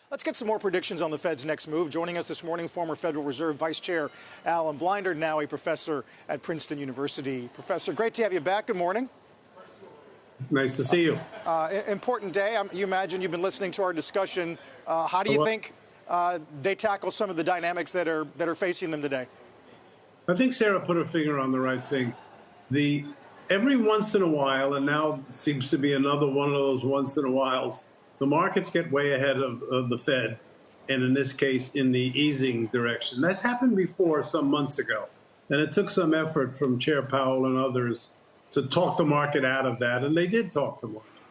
Let's get some more predictions on the Fed's next move. Joining us this morning, former Federal Reserve Vice Chair Alan Blinder, now a professor at Princeton University. Professor, great to have you back. Good morning. Nice to see you. Important day. You imagine you've been listening to our discussion. How do you think they tackle some of the dynamics that are facing them today? I think Sarah put her finger on the right thing. Every once in a while, and now seems to be another one of those once in a whiles, the markets get way ahead of the Fed, and in this case, in the easing direction. That's happened before some months ago, and it took some effort from Chair Powell and others to talk the market out of that, and they did talk the market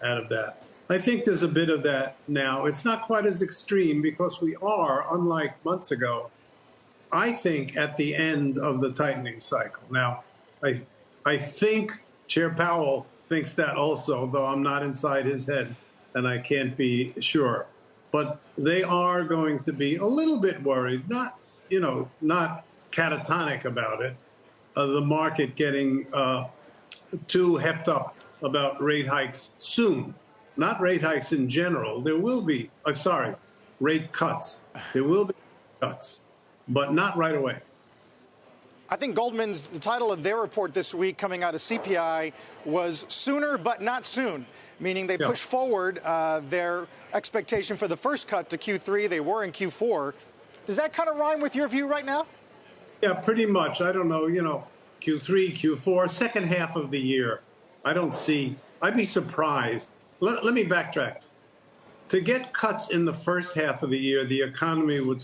out of that. I think there's a bit of that now. It's not quite as extreme because we are, unlike months ago, I think, at the end of the tightening cycle. Now, I think Chair Powell thinks that also, though I'm not inside his head and I can't be sure. But they are going to be a little bit worried, not catatonic about it, the market getting too hepped up about rate hikes soon. Not rate hikes in general. There will be, rate cuts. There will be cuts, but not right away. I think the title of their report this week coming out of CPI was Sooner But Not Soon, meaning they pushed forward their expectation for the first cut to Q3. They were in Q4. Does that kind of rhyme with your view right now? Yeah, pretty much. I don't know, Q3, Q4, second half of the year. I'd be surprised. Let me backtrack. To get cuts in the first half of the year, the economy would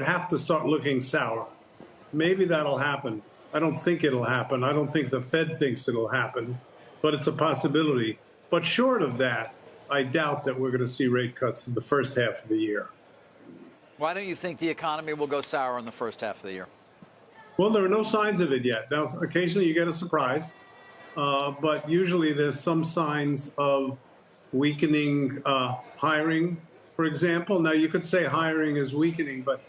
have to start looking sour. Maybe that'll happen. I don't think it'll happen. I don't think the Fed thinks it'll happen, but it's a possibility. But short of that, I doubt that we're going to see rate cuts in the first half of the year. Why don't you think the economy will go sour in the first half of the year? Well, there are no signs of it yet. Now, occasionally you get a surprise, but usually there's some signs of weakening hiring, for example. Now, you could say hiring is weakening, but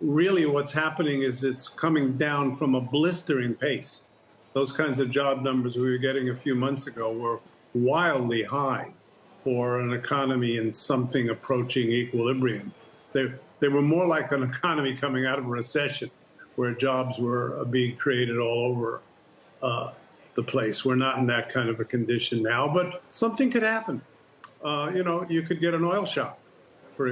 really what's happening is it's coming down from a blistering pace. Those kinds of job numbers we were getting a few months ago were wildly high for an economy in something approaching equilibrium. They were more like an economy coming out of a recession where jobs were being created all over the place. We're not in that kind of a condition now, but something could happen. You could get an oil shock, for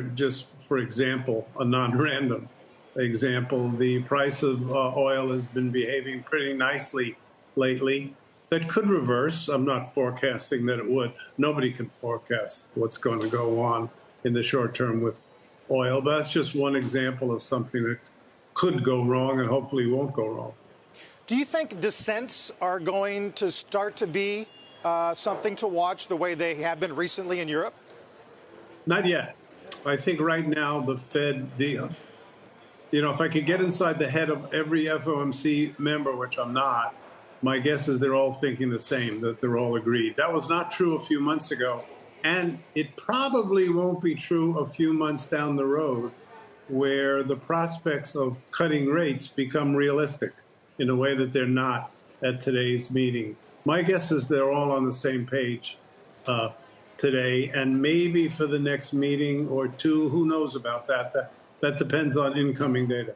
example, a non-random example. The price of oil has been behaving pretty nicely lately. That could reverse. I'm not forecasting that it would. Nobody can forecast what's going to go on in the short term with oil, but that's just one example of something that could go wrong and hopefully won't go wrong. Do you think dissents are going to start to be something to watch the way they have been recently in Europe? Not yet. I think right now the Fed, if I could get inside the head of every FOMC member, which I'm not, my guess is they're all thinking the same, that they're all agreed. That was not true a few months ago, and it probably won't be true a few months down the road, where the prospects of cutting rates become realistic in a way that they're not at today's meeting. My guess is they're all on the same page today, and maybe for the next meeting or two, who knows about that? That depends on incoming data.